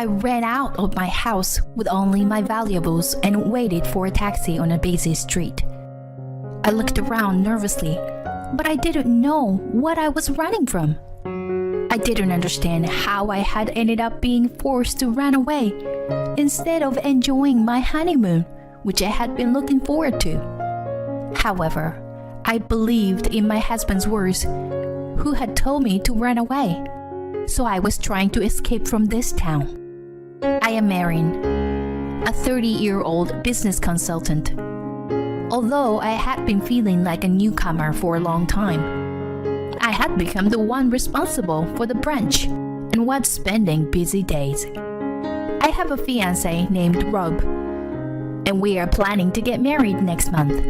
I ran out of my house with only my valuables and waited for a taxi on a busy street. I looked around nervously, but I didn't know what I was running from. I didn't understand how I had ended up being forced to run away instead of enjoying my honeymoon, which I had been looking forward to. However, I believed in my husband's words, who had told me to run away. So I was trying to escape from this town. I am Marin, a 30-year-old business consultant. Although I had been feeling like a newcomer for a long time, I had become the one responsible for the branch and was spending busy days. I have a fiancé named Rob, and we are planning to get married next month.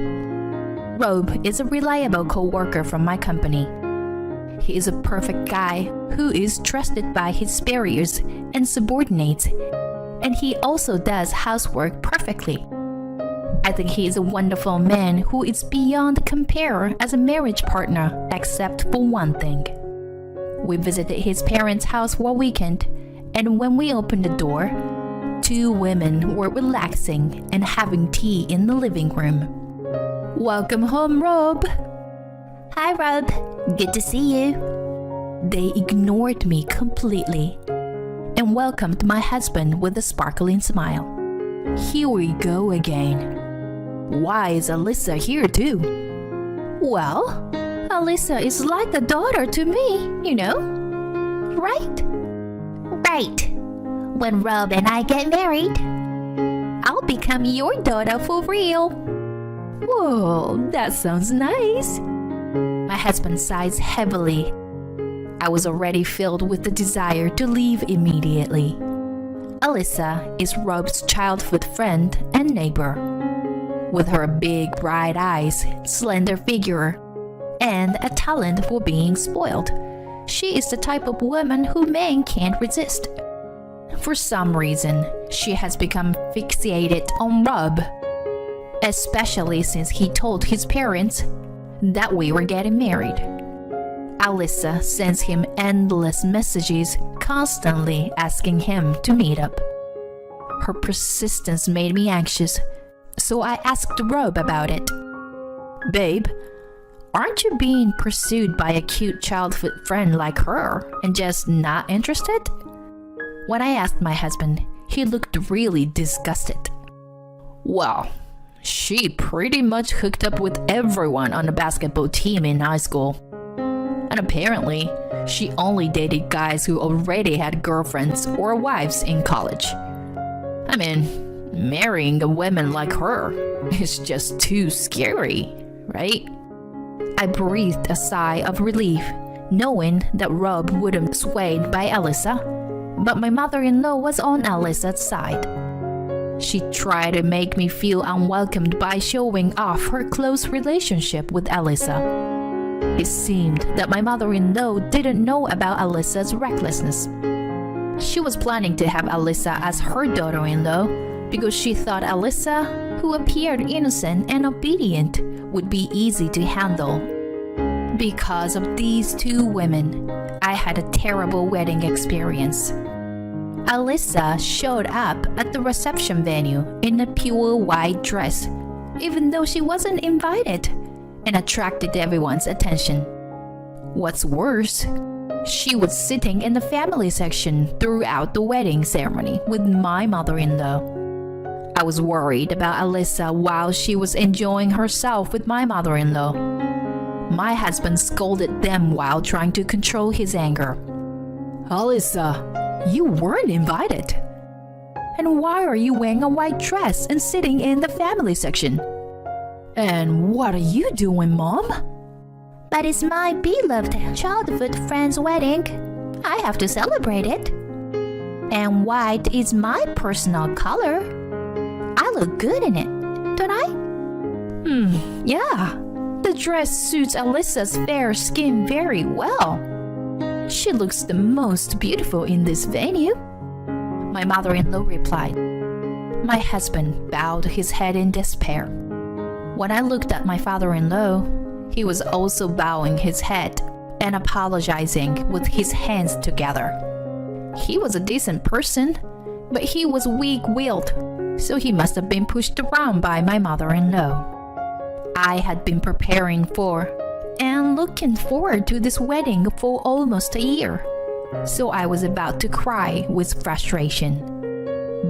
Rob is a reliable co-worker from my company. He is a perfect guy who is trusted by his superiors and subordinates, and he also does housework perfectly. I think he is a wonderful man who is beyond compare as a marriage partner, except for one thing. We visited his parents' house one weekend, and when we opened the door, two women were relaxing and having tea in the living room. "Welcome home, Rob." "Hi, Rob. Good to see you." They ignored me completely and welcomed my husband with a sparkling smile. Here we go again. Why is Alyssa here too? Well, Alyssa is like a daughter to me, you know. Right? Right. When Rob and I get married, I'll become your daughter for real. Whoa, that sounds nice. My husband sighs heavily. I was already filled with the desire to leave immediately. Alyssa is Rob's childhood friend and neighbor. With her big bright eyes, slender figure, and a talent for being spoiled, she is the type of woman who men can't resist. For some reason, she has become fixated on Rob, especially since he told his parents that we were getting married. Alyssa sends him endless messages, constantly asking him to meet up. Her persistence made me anxious, so I asked Rob about it. "Babe, aren't you being pursued by a cute childhood friend like her and just not interested?" When I asked my husband, he looked really disgusted. "Well, she pretty much hooked up with everyone on the basketball team in high school. And apparently, she only dated guys who already had girlfriends or wives in college. I mean, marrying a woman like her is just too scary, right?" I breathed a sigh of relief, knowing that Rob wouldn't be swayed by Alyssa, but my mother-in-law was on Alyssa's side. She tried to make me feel unwelcomed by showing off her close relationship with Alyssa. It seemed that my mother-in-law didn't know about Alyssa's recklessness. She was planning to have Alyssa as her daughter-in-law because she thought Alyssa, who appeared innocent and obedient, would be easy to handle. Because of these two women, I had a terrible wedding experience. Alyssa showed up at the reception venue in a pure white dress, even though she wasn't invited, and attracted everyone's attention. What's worse, she was sitting in the family section throughout the wedding ceremony with my mother-in-law. I was worried about Alyssa while she was enjoying herself with my mother-in-law. My husband scolded them while trying to control his anger. "Alyssa, you weren't invited. And why are you wearing a white dress and sitting in the family section? And what are you doing, Mom?" "But it's my beloved childhood friend's wedding. I have to celebrate it. And white is my personal color. I look good in it, don't I?" Yeah. The dress suits Alyssa's fair skin very well. She looks the most beautiful in this venue, my mother-in-law replied. My husband bowed his head in despair. When I looked at my father-in-law, he was also bowing his head and apologizing with his hands together. He was a decent person, but he was weak-willed, so he must have been pushed around by my mother-in-law. I had been preparing for and looking forward to this wedding for almost a year, so I was about to cry with frustration.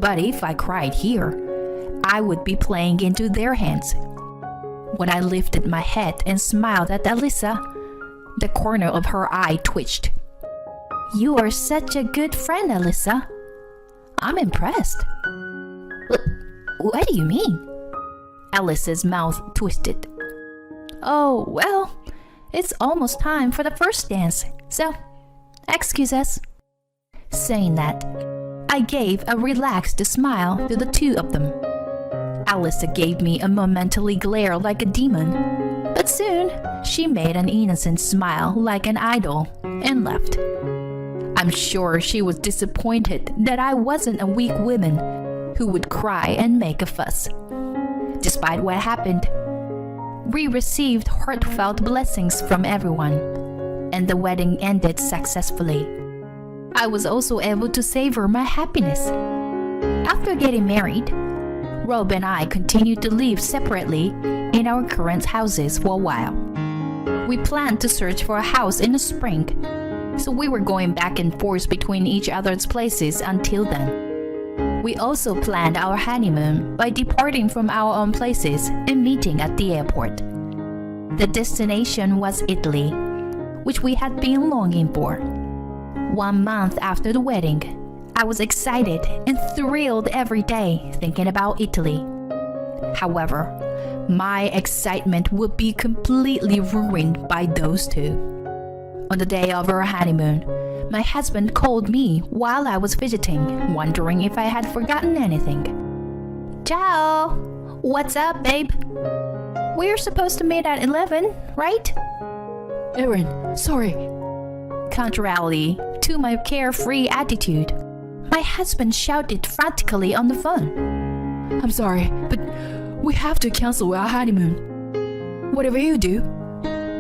But if I cried here, I would be playing into their hands. When I lifted my head and smiled at Alyssa, the corner of her eye twitched. You are such a good friend, Alyssa. I'm impressed. What do you mean? Alyssa's mouth twisted. Oh, well, it's almost time for the first dance, so excuse us. Saying that, I gave a relaxed smile to the two of them. Alyssa gave me a momentary glare like a demon, but soon she made an innocent smile like an idol and left. I'm sure she was disappointed that I wasn't a weak woman who would cry and make a fuss. Despite what happened, we received heartfelt blessings from everyone, and the wedding ended successfully. I was also able to savor my happiness. After getting married, Rob and I continued to live separately in our current houses for a while. We planned to search for a house in the spring, so we were going back and forth between each other's places until then. We also planned our honeymoon by departing from our own places and meeting at the airport. The destination was Italy, which we had been longing for. 1 month after the wedding, I was excited and thrilled every day thinking about Italy. However, my excitement would be completely ruined by those two. On the day of our honeymoon, my husband called me while I was fidgeting, wondering if I had forgotten anything. Ciao! What's up, babe? We're supposed to meet at 11, right? Erin, sorry. Contrarily to my carefree attitude, my husband shouted frantically on the phone. I'm sorry, but we have to cancel our honeymoon. Whatever you do,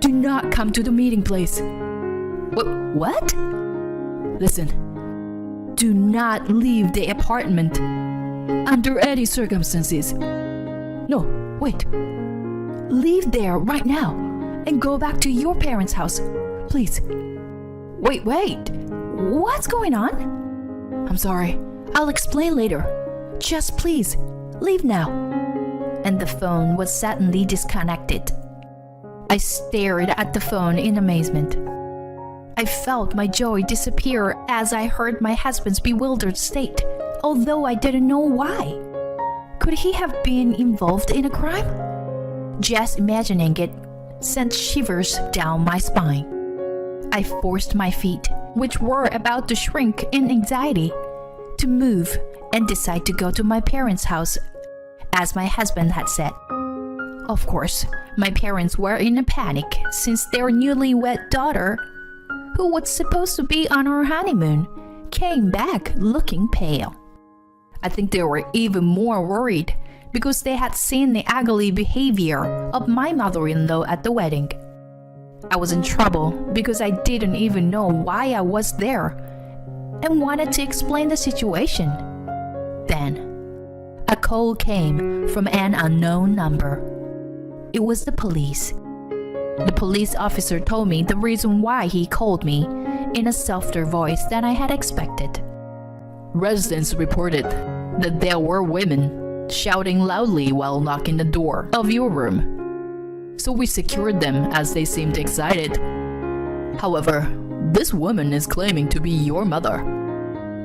do not come to the meeting place. What? Listen, do not leave the apartment under any circumstances. No, wait. Leave there right now and go back to your parents' house, please. Wait. What's going on? I'm sorry. I'll explain later. Just please, leave now. And the phone was suddenly disconnected. I stared at the phone in amazement. I felt my joy disappear as I heard my husband's bewildered state, although I didn't know why. Could he have been involved in a crime? Just imagining it sent shivers down my spine. I forced my feet, which were about to shrink in anxiety, to move and decide to go to my parents' house, as my husband had said. Of course, my parents were in a panic since their newlywed daughter, who was supposed to be on her honeymoon, came back looking pale. I think they were even more worried because they had seen the ugly behavior of my mother-in-law at the wedding. I was in trouble because I didn't even know why I was there and wanted to explain the situation. Then, a call came from an unknown number. It was the police. The police officer told me the reason why he called me in a softer voice than I had expected. Residents reported that there were women shouting loudly while knocking the door of your room. So we secured them as they seemed excited. However, this woman is claiming to be your mother.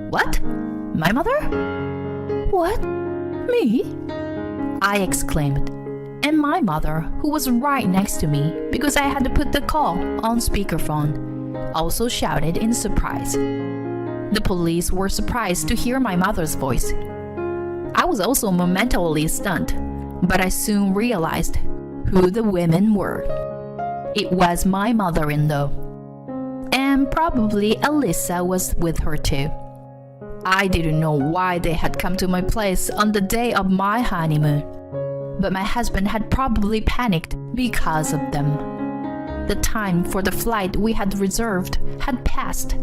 What? My mother? What? Me? I exclaimed. And my mother, who was right next to me because I had to put the call on speakerphone, also shouted in surprise. The police were surprised to hear my mother's voice. I was also momentarily stunned, but I soon realized who the women were. It was my mother-in-law. And probably Alyssa was with her too. I didn't know why they had come to my place on the day of my honeymoon, but my husband had probably panicked because of them. The time for the flight we had reserved had passed,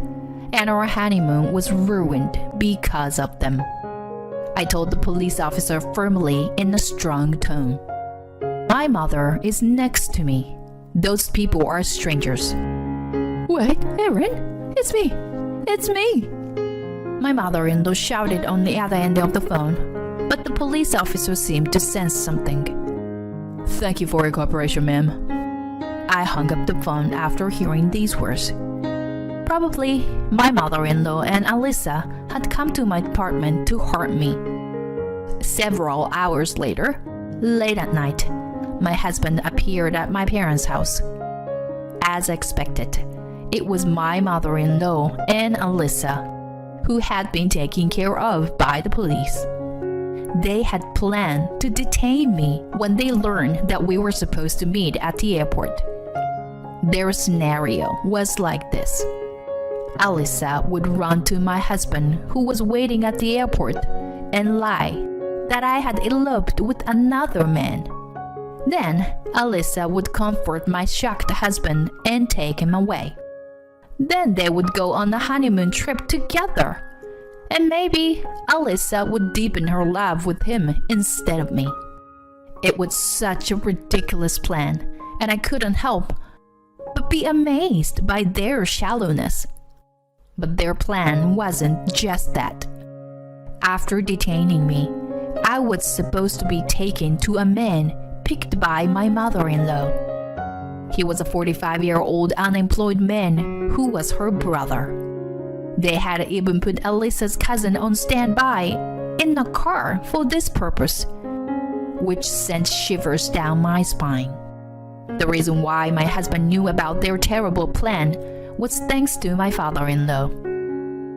and our honeymoon was ruined because of them. I told the police officer firmly in a strong tone. My mother is next to me. Those people are strangers. Wait, Erin, it's me. It's me. My mother-in-law shouted on the other end of the phone, but the police officer seemed to sense something. Thank you for your cooperation, ma'am. I hung up the phone after hearing these words. Probably my mother-in-law and Alyssa had come to my apartment to harm me. Several hours later, late at night, my husband appeared at my parents' house. As expected, it was my mother-in-law and Alyssa, who had been taken care of by the police. They had planned to detain me when they learned that we were supposed to meet at the airport. Their scenario was like this. Alyssa would run to my husband, who was waiting at the airport, and lie that I had eloped with another man. Then Alyssa would comfort my shocked husband and take him away. Then they would go on a honeymoon trip together. And maybe Alyssa would deepen her love with him instead of me. It was such a ridiculous plan, and I couldn't help but be amazed by their shallowness. But their plan wasn't just that. After detaining me, I was supposed to be taken to a man picked by my mother-in-law. He was a 45-year-old unemployed man who was her brother. They had even put Alyssa's cousin on standby in a car for this purpose, which sent shivers down my spine. The reason why my husband knew about their terrible plan was thanks to my father-in-law.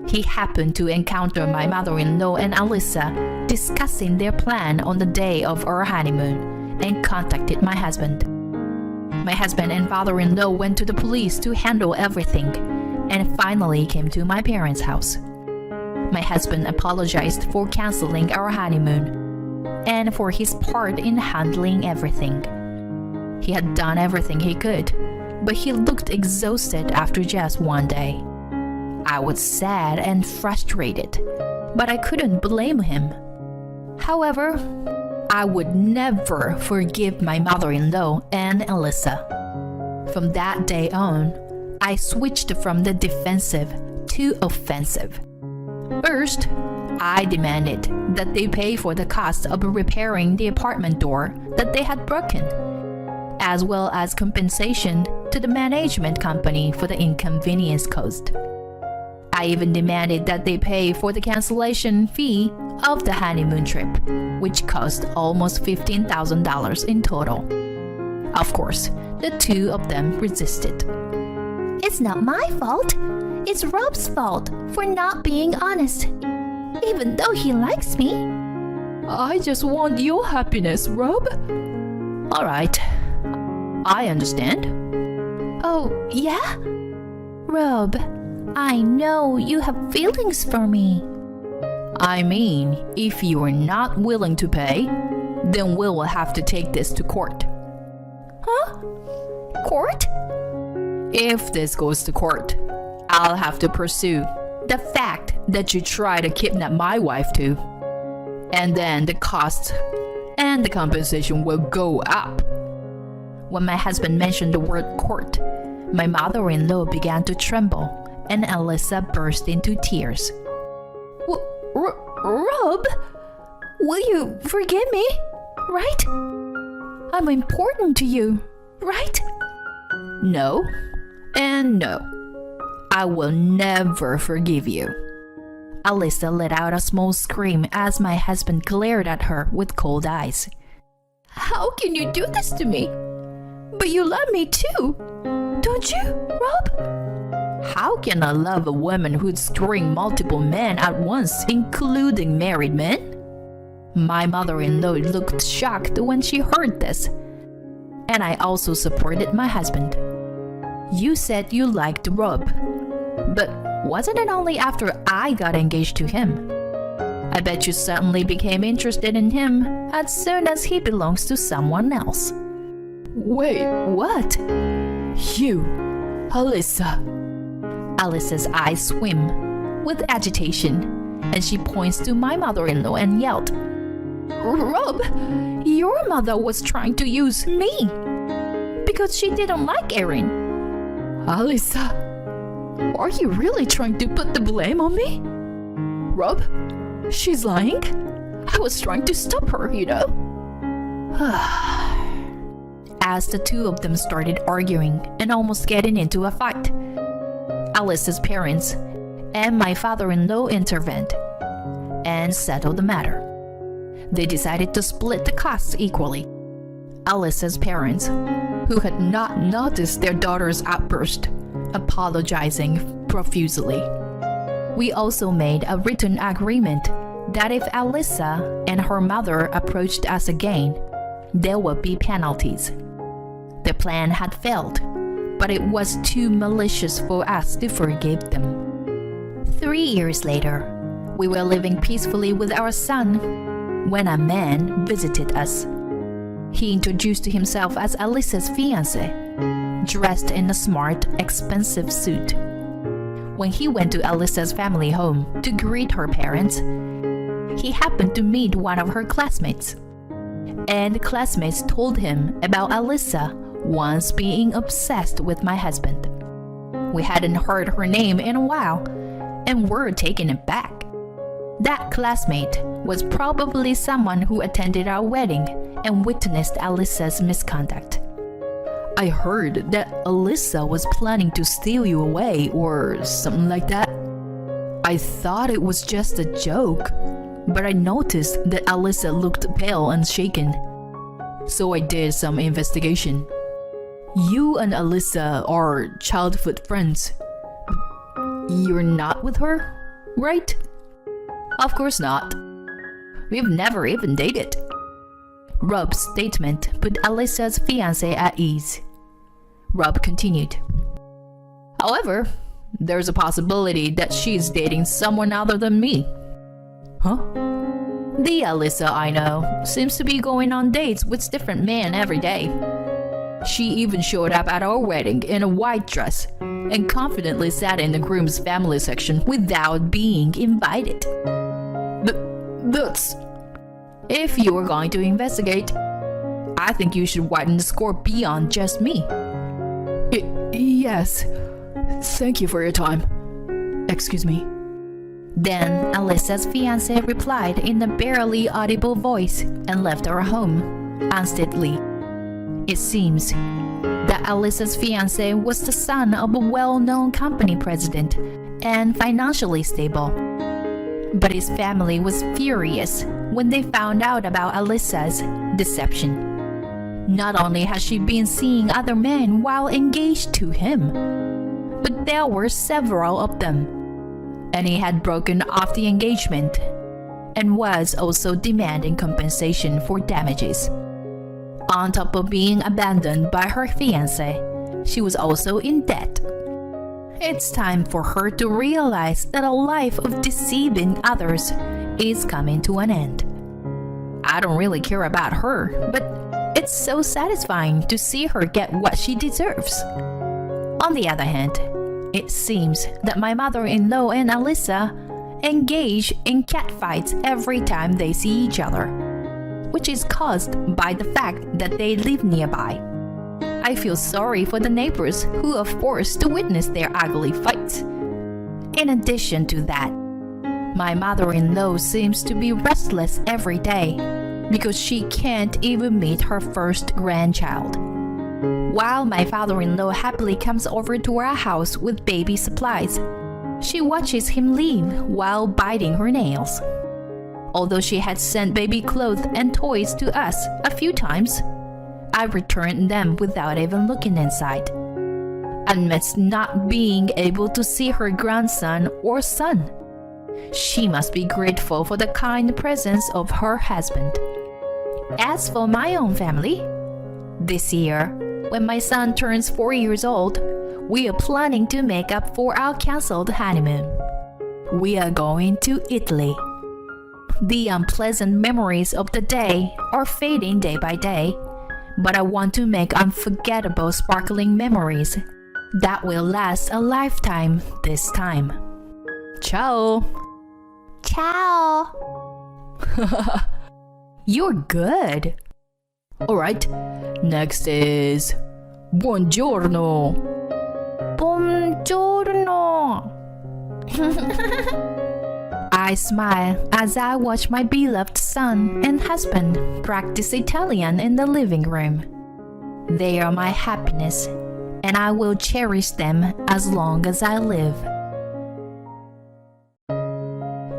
He happened to encounter my mother-in-law and Alyssa discussing their plan on the day of our honeymoon and contacted my husband. My husband and father-in-law went to the police to handle everything and finally came to my parents' house. My husband apologized for canceling our honeymoon and for his part in handling everything. He had done everything he could, but he looked exhausted after just one day. I was sad and frustrated, but I couldn't blame him. However, I would never forgive my mother-in-law and Alyssa. From that day on, I switched from the defensive to offensive. First, I demanded that they pay for the cost of repairing the apartment door that they had broken, as well as compensation to the management company for the inconvenience caused. I even demanded that they pay for the cancellation fee of the honeymoon trip, which cost almost $15,000 in total. Of course, the two of them resisted. It's not my fault. It's Rob's fault for not being honest, even though he likes me. I just want your happiness, Rob. All right, I understand. Oh, yeah? Rob, I know you have feelings for me. I mean, if you are not willing to pay, then we will have to take this to court. Huh? Court? If this goes to court, I'll have to pursue the fact that you tried to kidnap my wife too. And then the cost and the compensation will go up. When my husband mentioned the word court, my mother-in-law began to tremble and Alyssa burst into tears. Rob, will you forgive me, right? I'm important to you, right? No, and no. I will never forgive you. Alyssa let out a small scream as my husband glared at her with cold eyes. How can you do this to me? But you love me too, don't you, Rob? How can I love a woman who'd screwing multiple men at once, including married men? My mother-in-law looked shocked when she heard this, and I also supported my husband. You said you liked Rob, but wasn't it only after I got engaged to him? I bet you suddenly became interested in him as soon as he belongs to someone else. Wait, what? You, Alyssa. Alyssa's eyes swim with agitation, and she points to my mother-in-law and yelled, "Rob, your mother was trying to use me because she didn't like Erin." "Alyssa, are you really trying to put the blame on me?" "Rob, she's lying. I was trying to stop her, you know." As the two of them started arguing and almost getting into a fight, Alyssa's parents and my father-in-law intervened and settled the matter. They decided to split the costs equally. Alyssa's parents, who had not noticed their daughter's outburst, apologizing profusely. We also made a written agreement that if Alyssa and her mother approached us again, there would be penalties. The plan had failed, but it was too malicious for us to forgive them. 3 years later, we were living peacefully with our son when a man visited us. He introduced himself as Alyssa's fiancé, dressed in a smart, expensive suit. When he went to Alyssa's family home to greet her parents, he happened to meet one of her classmates. And the classmates told him about Alyssa once being obsessed with my husband. We hadn't heard her name in a while and were taken aback. That classmate was probably someone who attended our wedding and witnessed Alyssa's misconduct. "I heard that Alyssa was planning to steal you away or something like that. I thought it was just a joke, but I noticed that Alyssa looked pale and shaken. So I did some investigation. You and Alyssa are childhood friends. You're not with her, right?" "Of course not. We've never even dated." Rob's statement put Alyssa's fiancé at ease. Rob continued, "However, there's a possibility that she's dating someone other than me." "Huh?" "The Alyssa I know seems to be going on dates with different men every day. She even showed up at our wedding in a white dress and confidently sat in the groom's family section without being invited." That's... If you are going to investigate, I think you should widen the score beyond just me." Yes. Thank you for your time. Excuse me." Then Alyssa's fiancé replied in a barely audible voice and left our home unsteadily. It seems that Alyssa's fiancé was the son of a well-known company president and financially stable. But his family was furious when they found out about Alyssa's deception. Not only has she been seeing other men while engaged to him, but there were several of them, and he had broken off the engagement and was also demanding compensation for damages. On top of being abandoned by her fiancé, she was also in debt. It's time for her to realize that a life of deceiving others is coming to an end. I don't really care about her, but it's so satisfying to see her get what she deserves. On the other hand, it seems that my mother-in-law and Alyssa engage in catfights every time they see each other, which is caused by the fact that they live nearby. I feel sorry for the neighbors who are forced to witness their ugly fights. In addition to that, my mother-in-law seems to be restless every day because she can't even meet her first grandchild. While my father-in-law happily comes over to our house with baby supplies, she watches him leave while biting her nails. Although she had sent baby clothes and toys to us a few times, I returned them without even looking inside. Amidst not being able to see her grandson or son, she must be grateful for the kind presence of her husband. As for my own family, this year, when my son turns 4 years old, we are planning to make up for our cancelled honeymoon. We are going to Italy. The unpleasant memories of the day are fading day by day, but I want to make unforgettable sparkling memories that will last a lifetime this time. Ciao! Ciao. You're good. Alright, next is buongiorno. Buongiorno. I smile as I watch my beloved son and husband practice Italian in the living room. They are my happiness, and I will cherish them as long as I live.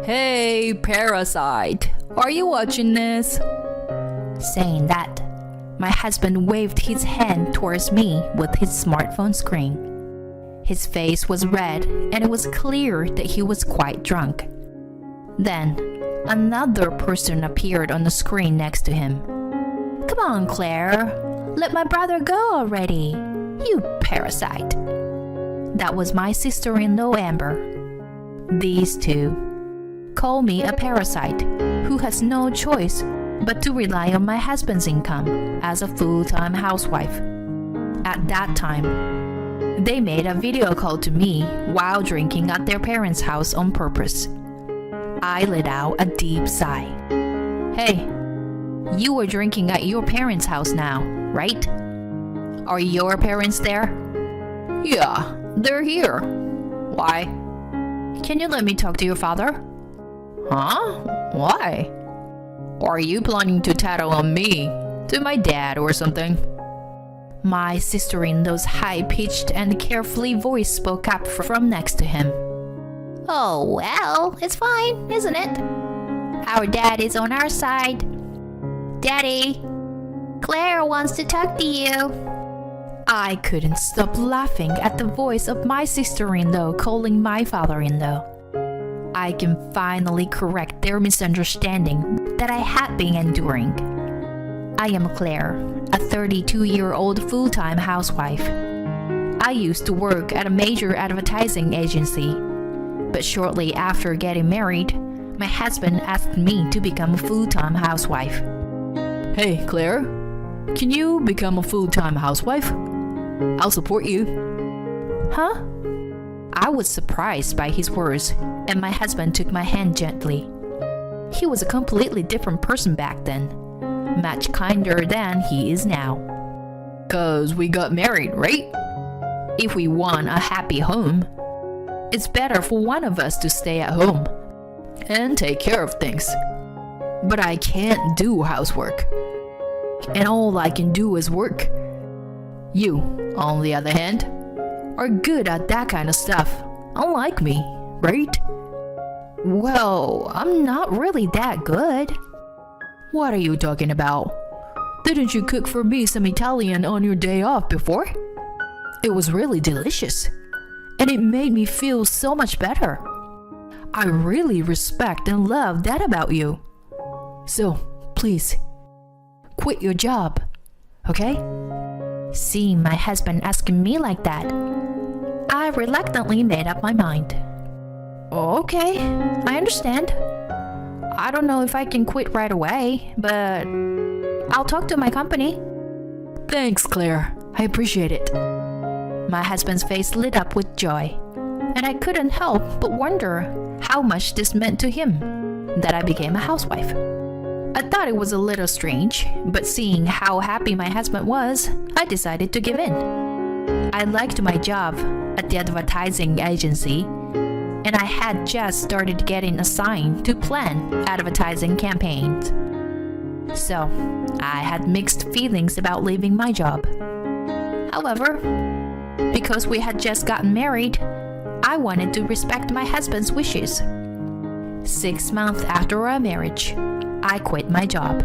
Hey, parasite, are you watching this? Saying that, my husband waved his hand towards me with his smartphone screen. His face was red, and it was clear that he was quite drunk. Then, another person appeared on the screen next to him. Come on, Claire. Let my brother go already. You parasite. That was my sister-in-law, Amber. These two call me a parasite who has no choice but to rely on my husband's income as a full-time housewife. At that time, they made a video call to me while drinking at their parents' house on purpose. I let out a deep sigh. Hey, you were drinking at your parents' house now, right? Are your parents there? Yeah, they're here. Why? Can you let me talk to your father? Huh? Why? Are you planning to tattle on me, to my dad or something? My sister-in-law's high-pitched and carefully voice spoke up from next to him. Oh, well, it's fine, isn't it? Our dad is on our side. Daddy, Claire wants to talk to you. I couldn't stop laughing at the voice of my sister-in-law calling my father-in-law. I can finally correct their misunderstanding that I had been enduring. I am Claire, a 32-year-old full-time housewife. I used to work at a major advertising agency. But shortly after getting married, my husband asked me to become a full-time housewife. Hey, Claire, can you become a full-time housewife? I'll support you. Huh? I was surprised by his words, and my husband took my hand gently. He was a completely different person back then, much kinder than he is now. 'Cause we got married, right? If we want a happy home, it's better for one of us to stay at home and take care of things. But I can't do housework, and all I can do is work. You, on the other hand, are good at that kind of stuff, unlike me, right? Well, I'm not really that good. What are you talking about? Didn't you cook for me some Italian on your day off before? It was really delicious, and it made me feel so much better. I really respect and love that about you. So, please, quit your job, okay? Seeing my husband asking me like that, I reluctantly made up my mind. Okay, I understand. I don't know if I can quit right away, but I'll talk to my company. Thanks, Claire. I appreciate it. My husband's face lit up with joy, and I couldn't help but wonder how much this meant to him, that I became a housewife. I thought it was a little strange, but seeing how happy my husband was, I decided to give in. I liked my job at the advertising agency, and I had just started getting assigned to plan advertising campaigns. So, I had mixed feelings about leaving my job. However, because we had just gotten married, I wanted to respect my husband's wishes. 6 months after our marriage, I quit my job.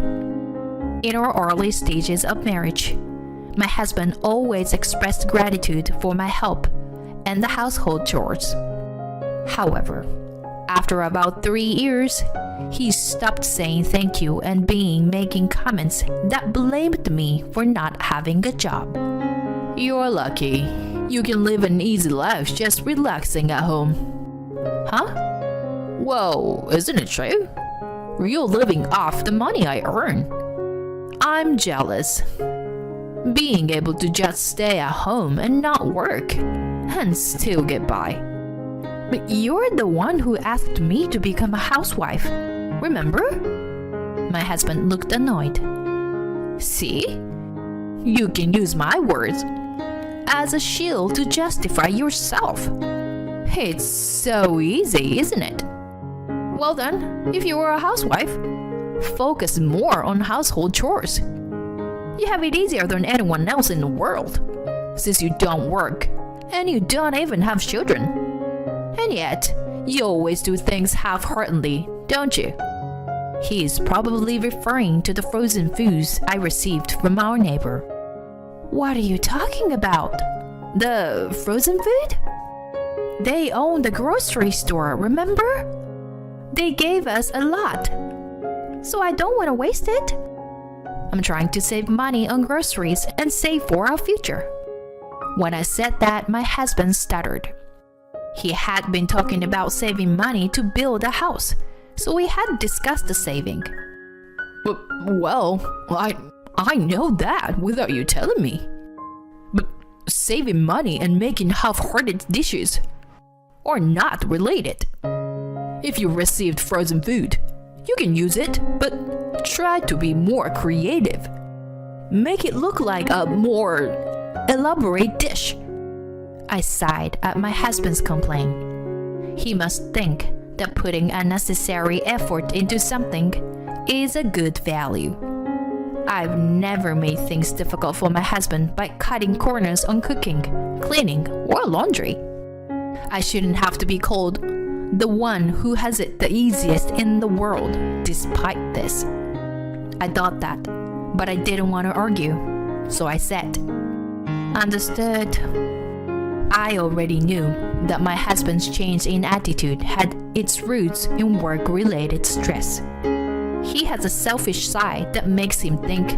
In our early stages of marriage, my husband always expressed gratitude for my help and the household chores. However, after about 3 years, he stopped saying thank you and making comments that blamed me for not having a job. You're lucky. You can live an easy life just relaxing at home. Huh? Whoa, isn't it true? You're living off the money I earn. I'm jealous. Being able to just stay at home and not work, and still get by. But you're the one who asked me to become a housewife. Remember? My husband looked annoyed. See? You can use my words as a shield to justify yourself. It's so easy, isn't it? Well then, if you were a housewife, focus more on household chores. You have it easier than anyone else in the world, since you don't work and you don't even have children. And yet, you always do things half-heartedly, don't you? He is probably referring to the frozen foods I received from our neighbor. What are you talking about? The frozen food? They own the grocery store, remember? They gave us a lot, so I don't want to waste it. I'm trying to save money on groceries and save for our future. When I said that, my husband stuttered. He had been talking about saving money to build a house, so we had discussed the saving. Well, I know that without you telling me. But saving money and making half-hearted dishes are not related. If you received frozen food, you can use it, but try to be more creative. Make it look like a more elaborate dish. I sighed at my husband's complaint. He must think that putting unnecessary effort into something is a good value. I've never made things difficult for my husband by cutting corners on cooking, cleaning, or laundry. I shouldn't have to be called the one who has it the easiest in the world, despite this. I thought that, but I didn't want to argue, so I said, "Understood." I already knew that my husband's change in attitude had its roots in work-related stress. He has a selfish side that makes him think,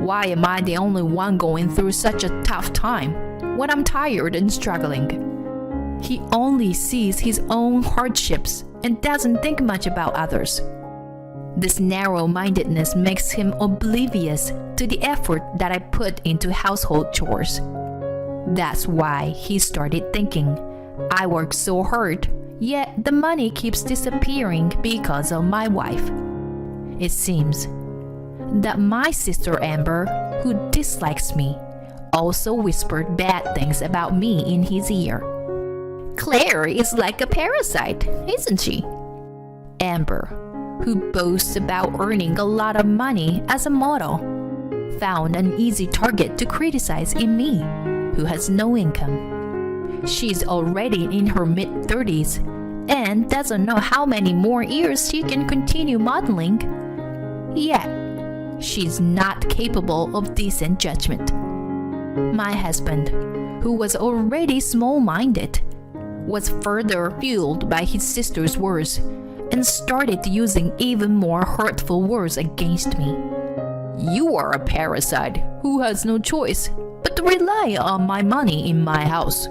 why am I the only one going through such a tough time when I'm tired and struggling? He only sees his own hardships and doesn't think much about others. This narrow-mindedness makes him oblivious to the effort that I put into household chores. That's why he started thinking, I work so hard, yet the money keeps disappearing because of my wife. It seems that my sister Amber, who dislikes me, also whispered bad things about me in his ear. Claire is like a parasite, isn't she? Amber, who boasts about earning a lot of money as a model, found an easy target to criticize in me, who has no income. She's already in her mid-30s and doesn't know how many more years she can continue modeling. Yet, she's not capable of decent judgment. My husband, who was already small-minded, was further fueled by his sister's words and started using even more hurtful words against me. You are a parasite who has no choice but to rely on my money in my house.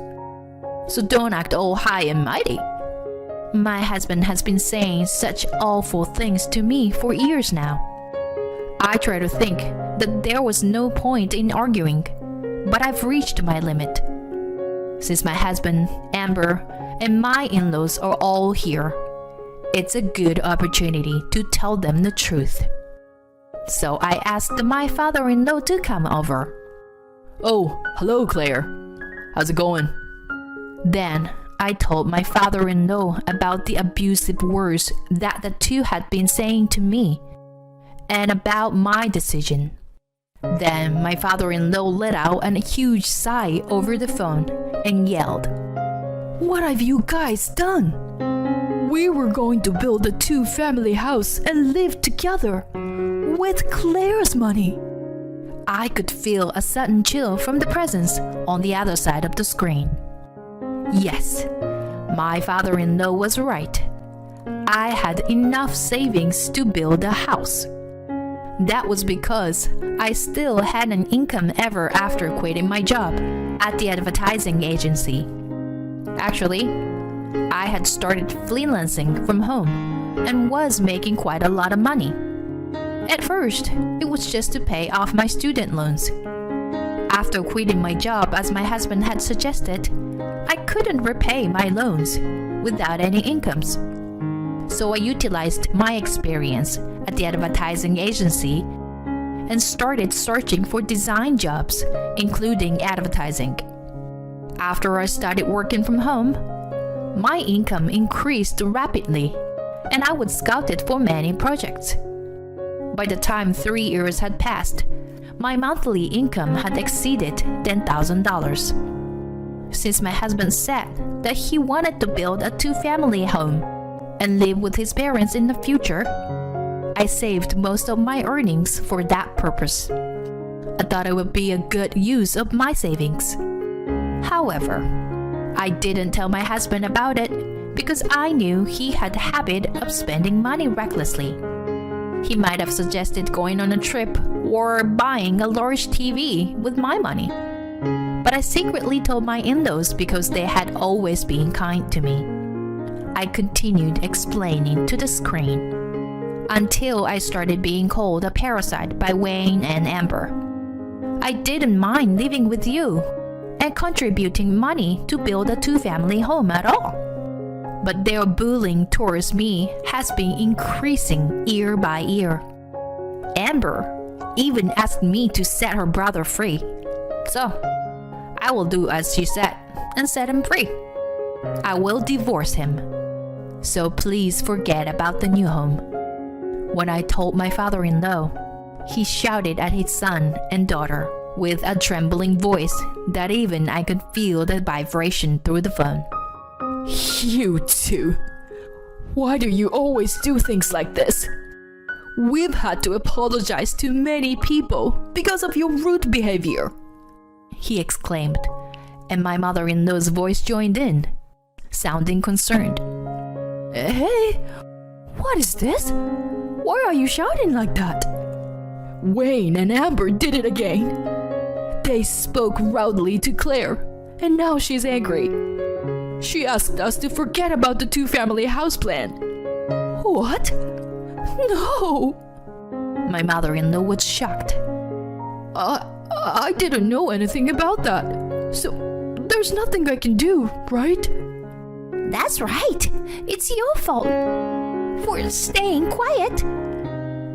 So don't act all high and mighty. My husband has been saying such awful things to me for years now. I try to think that there was no point in arguing, but I've reached my limit. Since my husband, Amber, and my in-laws are all here, it's a good opportunity to tell them the truth. So I asked my father-in-law to come over. Oh, hello, Claire. How's it going? Then I told my father-in-law about the abusive words that the two had been saying to me and about my decision. Then my father-in-law let out a huge sigh over the phone and yelled, What have you guys done? We were going to build a two-family house and live together with Claire's money. I could feel a sudden chill from the presence on the other side of the screen. Yes, my father-in-law was right. I had enough savings to build a house. That was because I still had an income ever after quitting my job at the advertising agency. Actually, I had started freelancing from home and was making quite a lot of money. At first, it was just to pay off my student loans. After quitting my job as my husband had suggested, I couldn't repay my loans without any incomes. So I utilized my experience at the advertising agency and started searching for design jobs, including advertising. After I started working from home, my income increased rapidly, and I was scouted for many projects. By the time 3 years had passed, my monthly income had exceeded $10,000. Since my husband said that he wanted to build a two-family home and live with his parents in the future, I saved most of my earnings for that purpose. I thought it would be a good use of my savings. However, I didn't tell my husband about it because I knew he had a habit of spending money recklessly. He might have suggested going on a trip or buying a large TV with my money. But I secretly told my in-laws because they had always been kind to me. I continued explaining to the screen until I started being called a parasite by Wayne and Amber. I didn't mind living with you and contributing money to build a two-family home at all. But their bullying towards me has been increasing year by year. Amber even asked me to set her brother free. So, I will do as she said and set him free. I will divorce him. So please forget about the new home. When I told my father-in-law, he shouted at his son and daughter with a trembling voice that even I could feel the vibration through the phone. You two. Why do you always do things like this? We've had to apologize to many people because of your rude behavior, he exclaimed, and my mother-in-law's voice joined in, sounding concerned. Hey, what is this? Why are you shouting like that? Wayne and Amber did it again. They spoke rudely to Claire, and now she's angry. She asked us to forget about the two-family house plan. What? No! My mother-in-law was shocked. I didn't know anything about that. So, there's nothing I can do, right? That's right. It's your fault for staying quiet.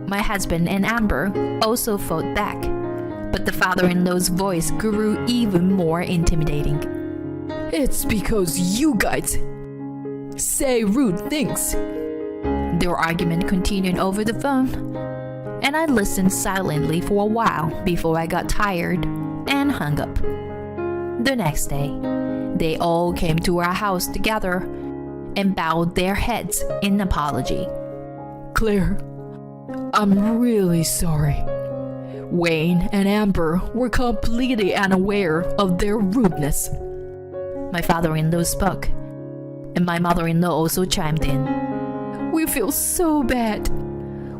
My husband and Amber also fought back, but the father-in-law's voice grew even more intimidating. It's because you guys say rude things. Their argument continued over the phone, and I listened silently for a while before I got tired and hung up. The next day, they all came to our house together and bowed their heads in apology. Claire, I'm really sorry. Wayne and Amber were completely unaware of their rudeness. My father-in-law spoke, and my mother-in-law also chimed in. We feel so bad.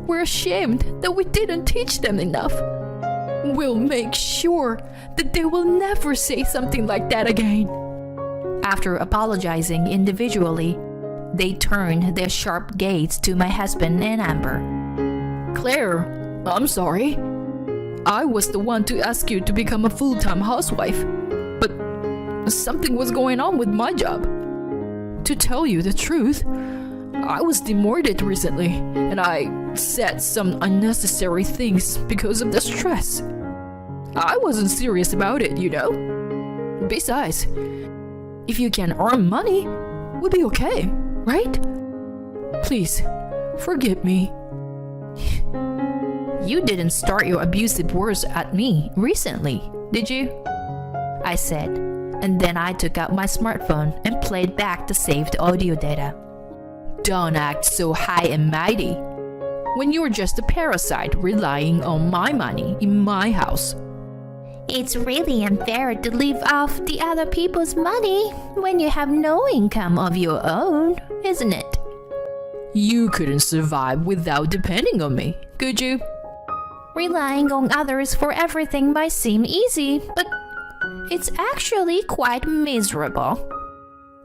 We're ashamed that we didn't teach them enough. We'll make sure that they will never say something like that again. After apologizing individually, they turned their sharp gaze to my husband and Amber. Claire, I'm sorry. I was the one to ask you to become a full-time housewife, but something was going on with my job. To tell you the truth, I was demoted recently, and I said some unnecessary things because of the stress. I wasn't serious about it, you know. Besides, if you can earn money, we'll be okay, right? Please, forgive me. You didn't start your abusive words at me recently, did you? I said, and then I took out my smartphone and played back the saved audio data. Don't act so high and mighty when you're just a parasite relying on my money in my house. It's really unfair to live off the other people's money when you have no income of your own, isn't it? You couldn't survive without depending on me, could you? Relying on others for everything might seem easy, but it's actually quite miserable.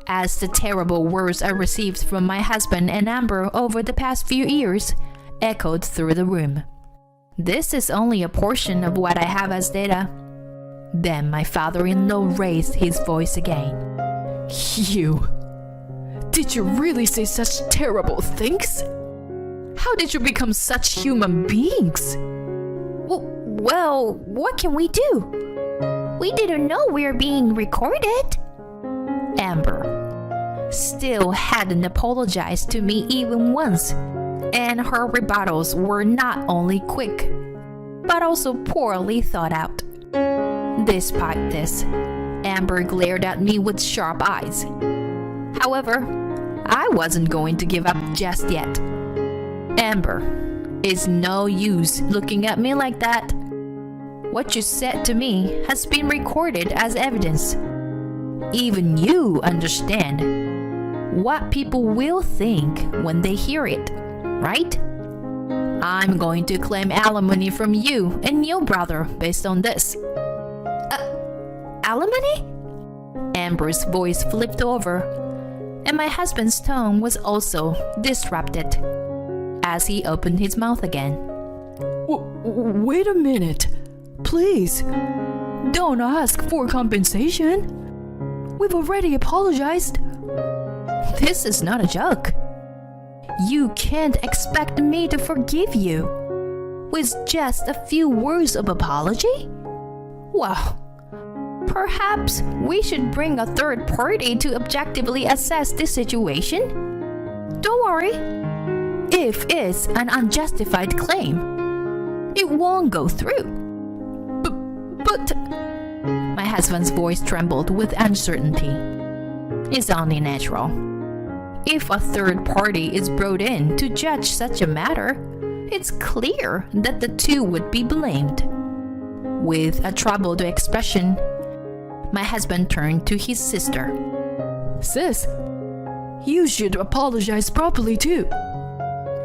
As the terrible words I received from my husband and Amber over the past few years echoed through the room. This is only a portion of what I have as data. Then my father-in-law raised his voice again. You. Did you really say such terrible things? How did you become such human beings? Well, what can we do? We didn't know we were being recorded. Amber still hadn't apologized to me even once, and her rebuttals were not only quick, but also poorly thought out. Despite this, Amber glared at me with sharp eyes. However, I wasn't going to give up just yet. Amber, it's no use looking at me like that. What you said to me has been recorded as evidence. Even you understand what people will think when they hear it, right? I'm going to claim alimony from you and your brother based on this. Alimony? Amber's voice flipped over, and my husband's tone was also disrupted as he opened his mouth again. Wait a minute. Please, don't ask for compensation. We've already apologized. This is not a joke. You can't expect me to forgive you with just a few words of apology? Well, perhaps we should bring a third party to objectively assess the situation. Don't worry. If it's an unjustified claim, it won't go through. But my husband's voice trembled with uncertainty. It's only natural. If a third party is brought in to judge such a matter, it's clear that the two would be blamed. With a troubled expression, my husband turned to his sister. Sis, you should apologize properly too.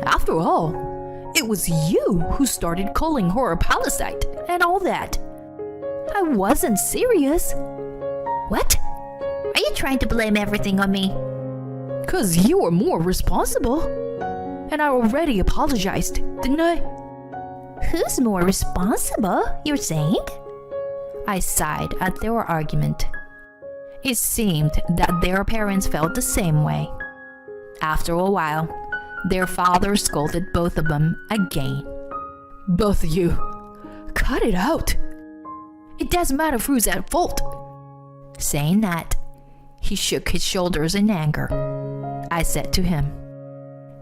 After all, it was you who started calling her a parasite and all that. I wasn't serious. What? Are you trying to blame everything on me? 'Cause you were more responsible. And I already apologized, didn't I? Who's more responsible, you're saying? I sighed at their argument. It seemed that their parents felt the same way. After a while, their father scolded both of them again. Both of you, cut it out. It doesn't matter who's at fault. Saying that, he shook his shoulders in anger. I said to him,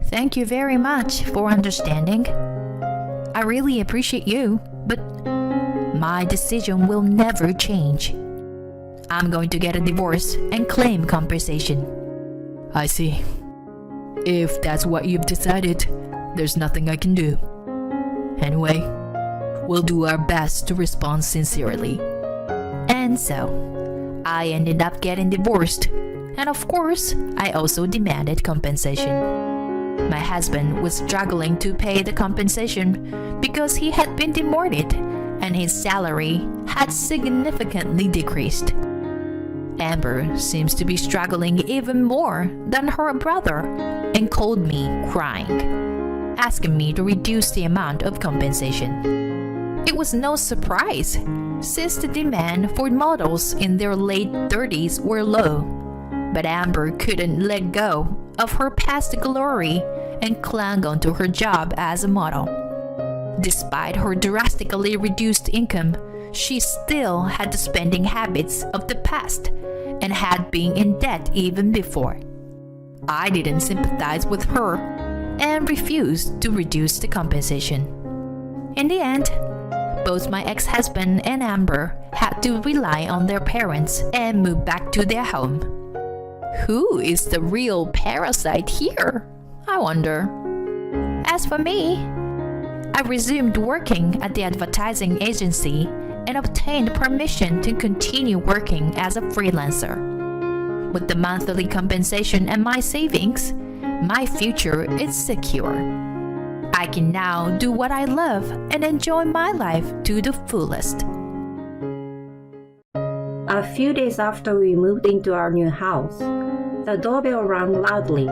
"Thank you very much for understanding. I really appreciate you, but my decision will never change. I'm going to get a divorce and claim compensation." I see. If that's what you've decided, there's nothing I can do. Anyway, we'll do our best to respond sincerely. And so, I ended up getting divorced, and of course, I also demanded compensation. My husband was struggling to pay the compensation because he had been demoted and his salary had significantly decreased. Amber seems to be struggling even more than her brother and called me crying, asking me to reduce the amount of compensation. It was no surprise, since the demand for models in their late 30s were low. But Amber couldn't let go of her past glory and clung onto her job as a model. Despite her drastically reduced income, she still had the spending habits of the past and had been in debt even before. I didn't sympathize with her and refused to reduce the compensation. In the end, both my ex-husband and Amber had to rely on their parents and move back to their home. Who is the real parasite here, I wonder? As for me, I resumed working at the advertising agency and obtained permission to continue working as a freelancer. With the monthly compensation and my savings, my future is secure. I can now do what I love and enjoy my life to the fullest. A few days after we moved into our new house, the doorbell rang loudly.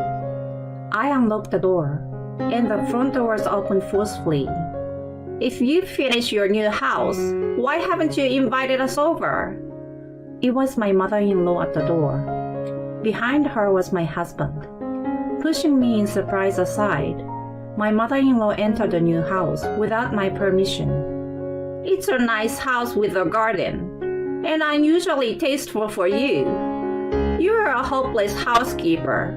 I unlocked the door, and the front doors opened forcefully. "If you finished your new house, why haven't you invited us over?" It was my mother-in-law at the door. Behind her was my husband. Pushing me in surprise aside, my mother-in-law entered the new house without my permission. It's a nice house with a garden, and unusually tasteful for you. You're a hopeless housekeeper,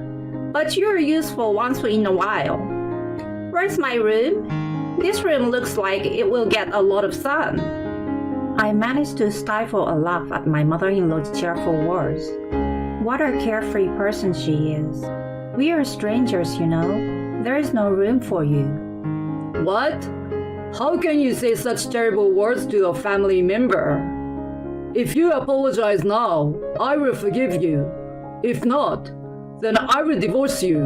but you're useful once in a while. Where's my room? This room looks like it will get a lot of sun. I managed to stifle a laugh at my mother-in-law's cheerful words. What a carefree person she is. We are strangers, you know. There is no room for you. What? How can you say such terrible words to a family member? If you apologize now, I will forgive you. If not, then I will divorce you.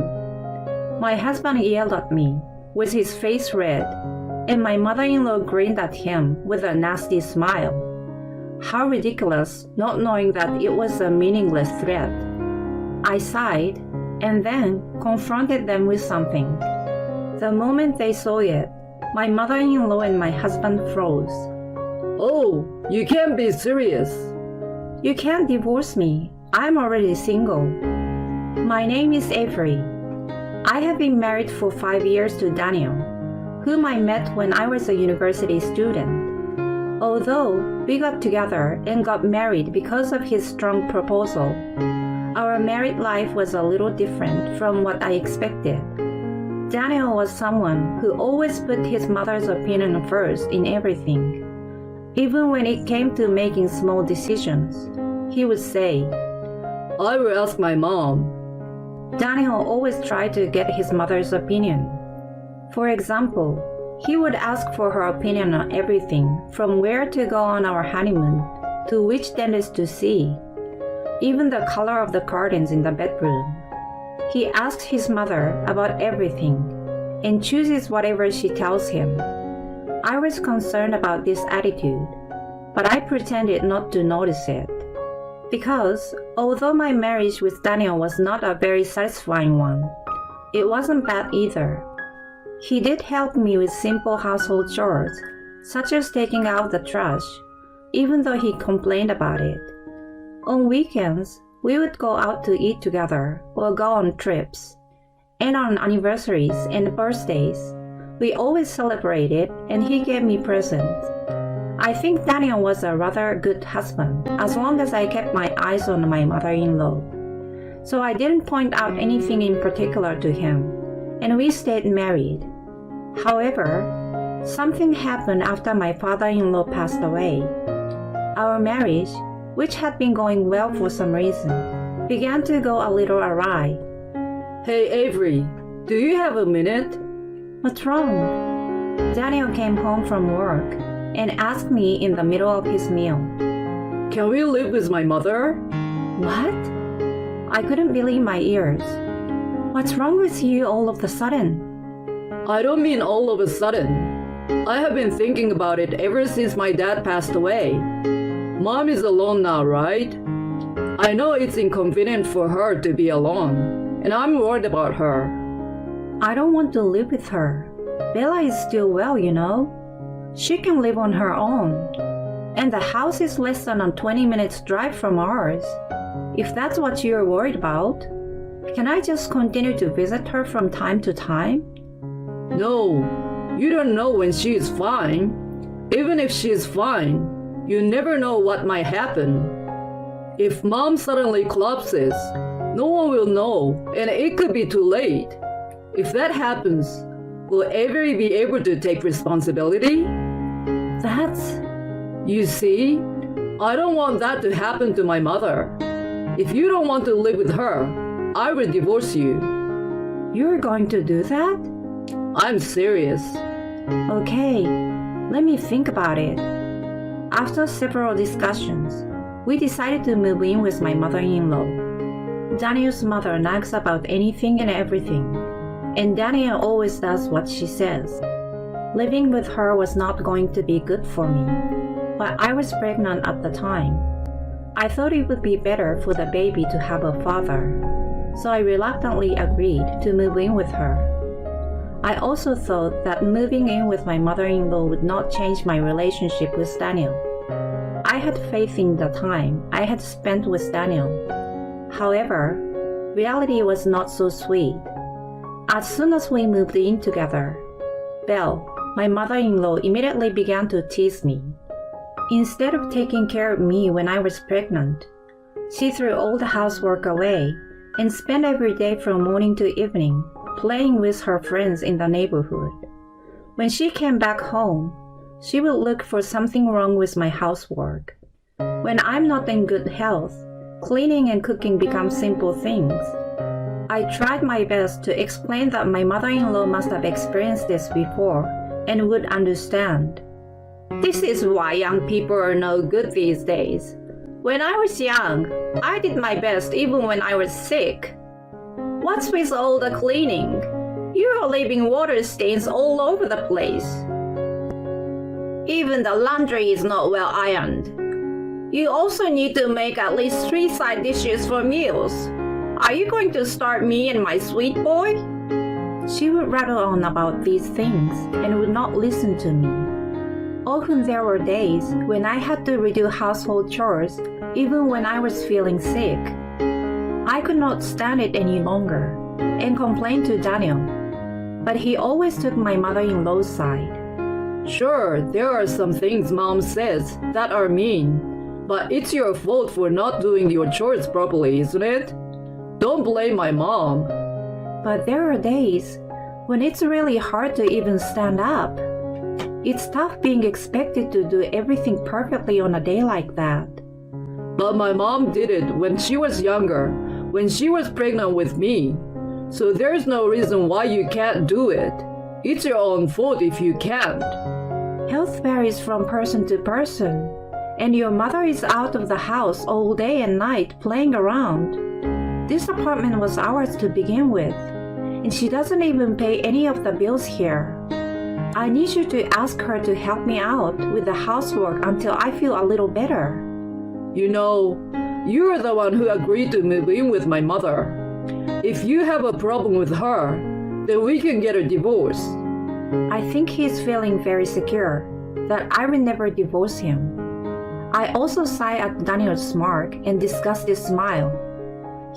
My husband yelled at me, with his face red, and my mother-in-law grinned at him with a nasty smile. How ridiculous, not knowing that it was a meaningless threat. I sighed, and then confronted them with something. The moment they saw it, my mother-in-law and my husband froze. Oh, you can't be serious. You can't divorce me. I'm already single. My name is Avery. I have been married for 5 years to Daniel, whom I met when I was a university student. Although we got together and got married because of his strong proposal, our married life was a little different from what I expected. Daniel was someone who always put his mother's opinion first in everything. Even when it came to making small decisions, he would say, I will ask my mom. Daniel always tried to get his mother's opinion. For example, he would ask for her opinion on everything from where to go on our honeymoon to which dentist to see, even the color of the curtains in the bedroom. He asks his mother about everything and chooses whatever she tells him. I was concerned about this attitude, but I pretended not to notice it. Because although my marriage with Daniel was not a very satisfying one, it wasn't bad either. He did help me with simple household chores, such as taking out the trash, even though he complained about it. On weekends, we would go out to eat together or go on trips. And on anniversaries and birthdays, we always celebrated and he gave me presents. I think Daniel was a rather good husband as long as I kept my eyes on my mother-in-law. So I didn't point out anything in particular to him, and we stayed married. However, something happened after my father-in-law passed away. Our marriage, which had been going well for some reason, began to go a little awry. Hey Avery, do you have a minute? What's wrong? Daniel came home from work and asked me in the middle of his meal. Can we live with my mother? What? I couldn't believe my ears. What's wrong with you all of a sudden? I don't mean all of a sudden. I have been thinking about it ever since my dad passed away. Mom is alone now, right? I know it's inconvenient for her to be alone, and I'm worried about her. I don't want to live with her. Bella is still well, you know. She can live on her own. And the house is less than a 20 minutes drive from ours. If that's what you're worried about, can I just continue to visit her from time to time? No, you don't know when she is fine. Even if she is fine, you never know what might happen. If Mom suddenly collapses, no one will know, and it could be too late. If that happens, will Avery be able to take responsibility? You see, I don't want that to happen to my mother. If you don't want to live with her, I will divorce you. You're going to do that? I'm serious. Okay, let me think about it. After several discussions, we decided to move in with my mother-in-law. Daniel's mother nags about anything and everything, and Daniel always does what she says. Living with her was not going to be good for me, but I was pregnant at the time. I thought it would be better for the baby to have a father, so I reluctantly agreed to move in with her. I also thought that moving in with my mother-in-law would not change my relationship with Daniel. I had faith in the time I had spent with Daniel. However, reality was not so sweet. As soon as we moved in together, Belle, my mother-in-law, immediately began to tease me. Instead of taking care of me when I was pregnant, she threw all the housework away and spent every day from morning to evening playing with her friends in the neighborhood. When she came back home, she would look for something wrong with my housework. When I'm not in good health, cleaning and cooking become simple things. I tried my best to explain that my mother-in-law must have experienced this before and would understand. This is why young people are no good these days. When I was young, I did my best even when I was sick. What's with all the cleaning? You are leaving water stains all over the place. Even the laundry is not well ironed. You also need to make at least 3 side dishes for meals. Are you going to start me and my sweet boy? She would rattle on about these things and would not listen to me. Often there were days when I had to redo household chores even when I was feeling sick. I could not stand it any longer and complained to Daniel, but he always took my mother-in-law's side. Sure, there are some things Mom says that are mean, but it's your fault for not doing your chores properly, isn't it? Don't blame my mom. But there are days when it's really hard to even stand up. It's tough being expected to do everything perfectly on a day like that. But my mom did it when she was younger, when she was pregnant with me. So there's no reason why you can't do it. It's your own fault if you can't. Health varies from person to person, and your mother is out of the house all day and night playing around. This apartment was ours to begin with, and she doesn't even pay any of the bills here. I need you to ask her to help me out with the housework until I feel a little better. You know, you're the one who agreed to move in with my mother. If you have a problem with her, then we can get a divorce. I think he's feeling very secure that I will never divorce him. I also sighed at Daniel's smirk and disgusted smile.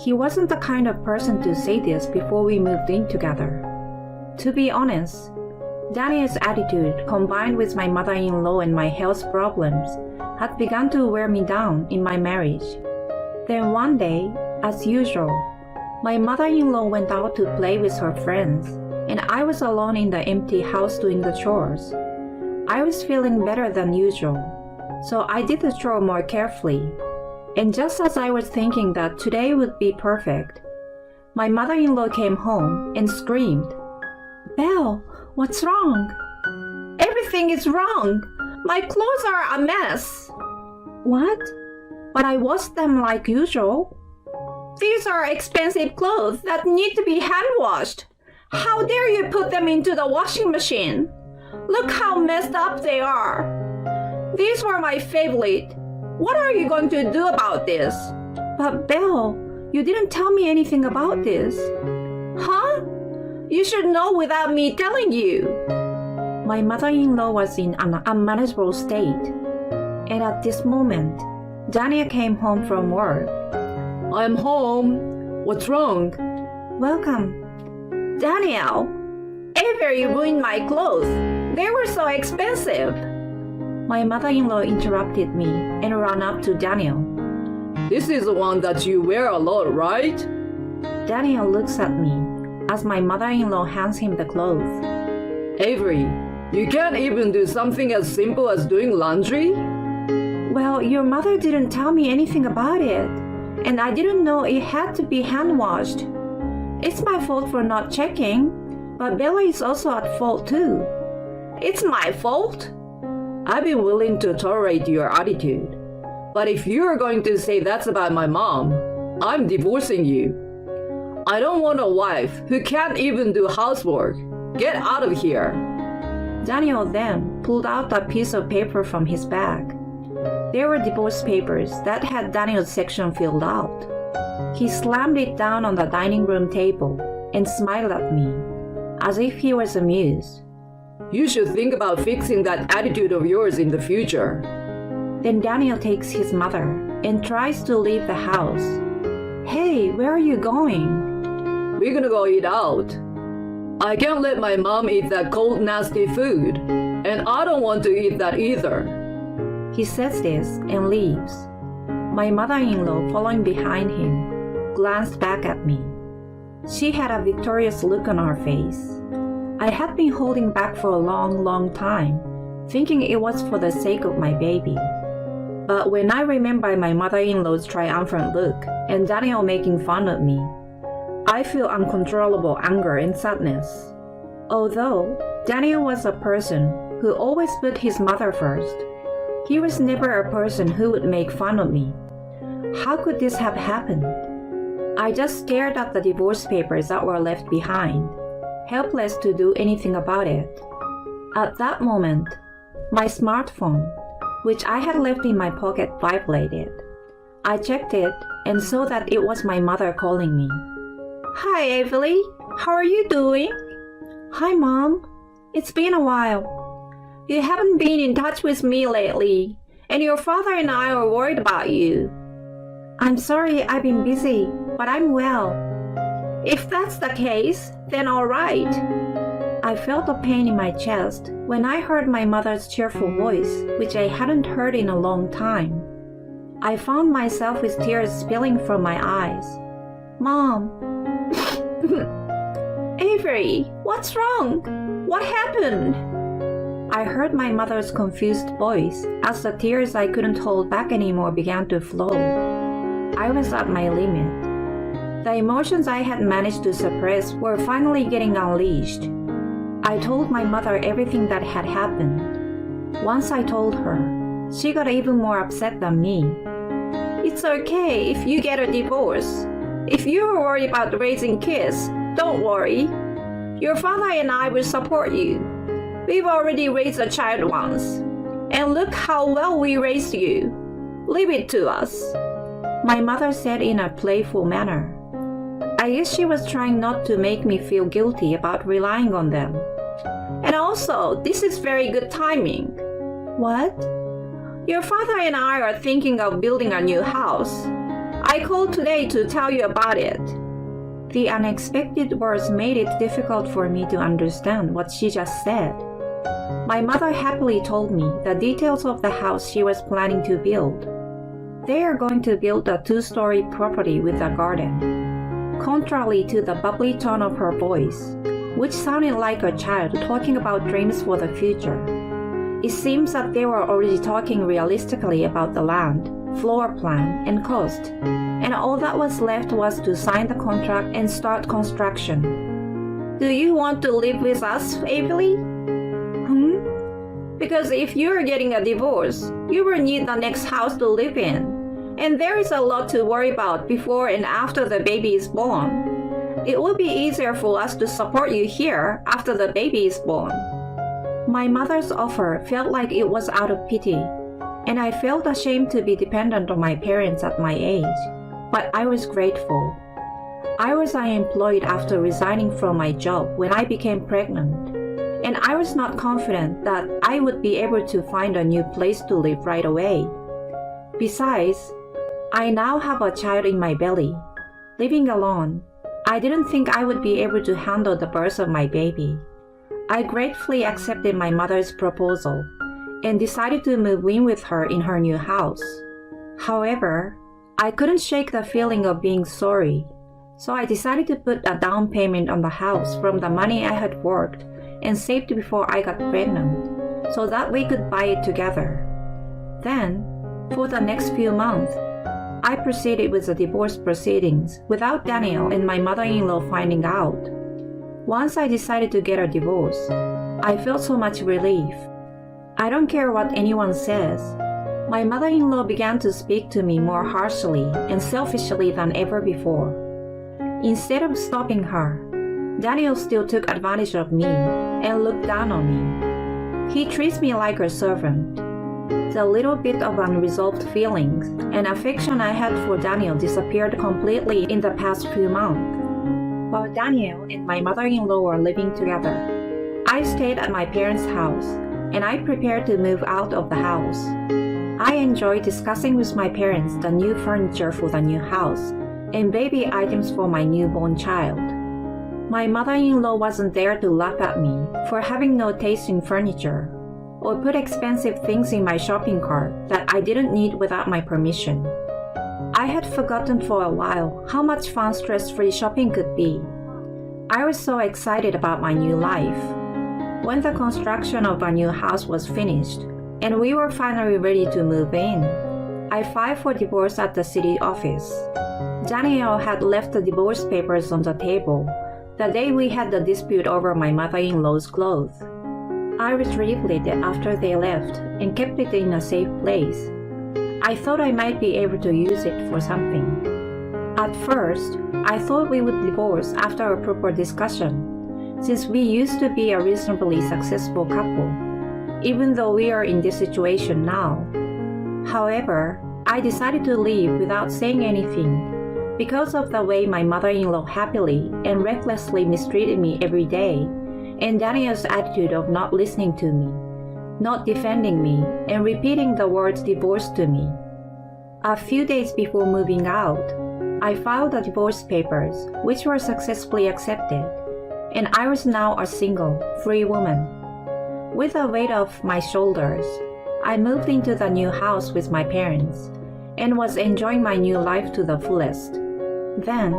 He wasn't the kind of person to say this before we moved in together. To be honest, Daniel's attitude, combined with my mother-in-law and my health problems, had begun to wear me down in my marriage. Then one day, as usual, my mother-in-law went out to play with her friends, and I was alone in the empty house doing the chores. I was feeling better than usual, so I did the chore more carefully. And just as I was thinking that today would be perfect, my mother-in-law came home and screamed, "Belle, what's wrong?" "Everything is wrong. My clothes are a mess." "What?" "But I washed them like usual." "These are expensive clothes that need to be hand-washed. How dare you put them into the washing machine? Look how messed up they are. These were my favorite. What are you going to do about this?" "But Belle, you didn't tell me anything about this." "Huh? You should know without me telling you." My mother-in-law was in an unmanageable state, and at this moment, Daniel came home from work. I'm home. What's wrong? "Welcome." "Daniel, Avery ruined my clothes. They were so expensive." My mother-in-law interrupted me and ran up to Daniel. This is the one that you wear a lot, right? Daniel looks at me as my mother-in-law hands him the clothes. Avery, you can't even do something as simple as doing laundry? "Well, your mother didn't tell me anything about it, and I didn't know it had to be hand-washed. It's my fault for not checking, but Bella is also at fault too." "It's my fault?" I've been willing to tolerate your attitude. But if you're going to say that's about my mom, I'm divorcing you. I don't want a wife who can't even do housework. Get out of here. Daniel then pulled out a piece of paper from his bag. There were divorce papers that had Daniel's section filled out. He slammed it down on the dining room table and smiled at me, as if he was amused. You should think about fixing that attitude of yours in the future. Then Daniel takes his mother and tries to leave the house. Hey, where are you going? We're gonna go eat out. I can't let my mom eat that cold, nasty food, and I don't want to eat that either. He says this and leaves. My mother-in-law, following behind him, glanced back at me. She had a victorious look on her face. I had been holding back for a long time, thinking it was for the sake of my baby. But when I remember my mother-in-law's triumphant look and Daniel making fun of me, I feel uncontrollable anger and sadness. Although Daniel was a person who always put his mother first, he was never a person who would make fun of me. How could this have happened? I just stared at the divorce papers that were left behind, helpless to do anything about it. At that moment, my smartphone, which I had left in my pocket, vibrated. I checked it and saw that it was my mother calling me. Hi, Evelyn. How are you doing? Hi, Mom. It's been a while. You haven't been in touch with me lately, and your father and I are worried about you. I'm sorry I've been busy, but I'm well. If that's the case, then all right. I felt a pain in my chest when I heard my mother's cheerful voice, which I hadn't heard in a long time. I found myself with tears spilling from my eyes. Mom. Avery, what's wrong? What happened? I heard my mother's confused voice as the tears I couldn't hold back anymore began to flow. I was at my limit. The emotions I had managed to suppress were finally getting unleashed. I told my mother everything that had happened. Once I told her, she got even more upset than me. It's okay if you get a divorce. If you're worried about raising kids, don't worry. Your father and I will support you. We've already raised a child once. And look how well we raised you. Leave it to us. My mother said in a playful manner. I guess she was trying not to make me feel guilty about relying on them. And also, this is very good timing. What? Your father and I are thinking of building a new house. I called today to tell you about it. The unexpected words made it difficult for me to understand what she just said. My mother happily told me the details of the house she was planning to build. They are going to build a 2-story property with a garden. Contrary to the bubbly tone of her voice, which sounded like a child talking about dreams for the future, it seems that they were already talking realistically about the land, floor plan, and cost, and all that was left was to sign the contract and start construction. Do you want to live with us, Evelyn? Because if you're getting a divorce, you will need the next house to live in, and there is a lot to worry about before and after the baby is born. It will be easier for us to support you here after the baby is born. My mother's offer felt like it was out of pity, and I felt ashamed to be dependent on my parents at my age, but I was grateful. I was unemployed after resigning from my job when I became pregnant, and I was not confident that I would be able to find a new place to live right away. Besides, I now have a child in my belly. Living alone, I didn't think I would be able to handle the birth of my baby. I gratefully accepted my mother's proposal and decided to move in with her in her new house. However, I couldn't shake the feeling of being sorry, so I decided to put a down payment on the house from the money I had worked and saved before I got pregnant, so that we could buy it together. Then, for the next few months, I proceeded with the divorce proceedings without Daniel and my mother-in-law finding out. Once I decided to get a divorce, I felt so much relief. I don't care what anyone says. My mother-in-law began to speak to me more harshly and selfishly than ever before. Instead of stopping her, Daniel still took advantage of me and looked down on me. He treats me like a servant. The little bit of unresolved feelings and affection I had for Daniel disappeared completely in the past few months. While Daniel and my mother-in-law were living together, I stayed at my parents' house and I prepared to move out of the house. I enjoyed discussing with my parents the new furniture for the new house and baby items for my newborn child. My mother-in-law wasn't there to laugh at me for having no taste in furniture or put expensive things in my shopping cart that I didn't need without my permission. I had forgotten for a while how much fun stress-free shopping could be. I was so excited about my new life. When the construction of our new house was finished and we were finally ready to move in, I filed for divorce at the city office. Danielle had left the divorce papers on the table the day we had the dispute over my mother-in-law's clothes. I retrieved it after they left and kept it in a safe place. I thought I might be able to use it for something. At first, I thought we would divorce after a proper discussion, since we used to be a reasonably successful couple, even though we are in this situation now. However, I decided to leave without saying anything because of the way my mother-in-law happily and recklessly mistreated me every day, and Daniel's attitude of not listening to me, not defending me, and repeating the words divorce to me. A few days before moving out, I filed the divorce papers, which were successfully accepted, and I was now a single, free woman. With the weight off my shoulders, I moved into the new house with my parents and was enjoying my new life to the fullest. Then,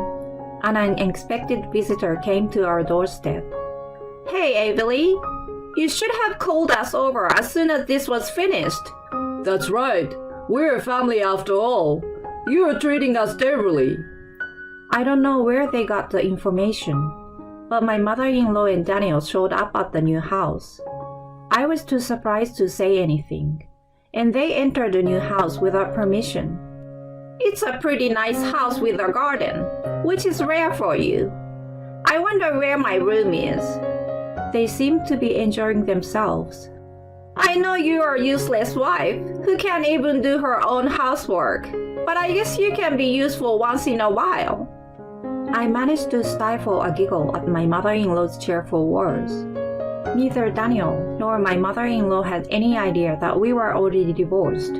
an unexpected visitor came to our doorstep. "Hey, Avery, you should have called us over as soon as this was finished." That's right. We're a family after all. You're treating us terribly. I don't know where they got the information, but my mother-in-law and Daniel showed up at the new house. I was too surprised to say anything, and they entered the new house without permission. "It's a pretty nice house with a garden, which is rare for you. I wonder where my room is." They seemed to be enjoying themselves. "I know you're a useless wife who can't even do her own housework, but I guess you can be useful once in a while." I managed to stifle a giggle at my mother-in-law's cheerful words. Neither Daniel nor my mother-in-law had any idea that we were already divorced.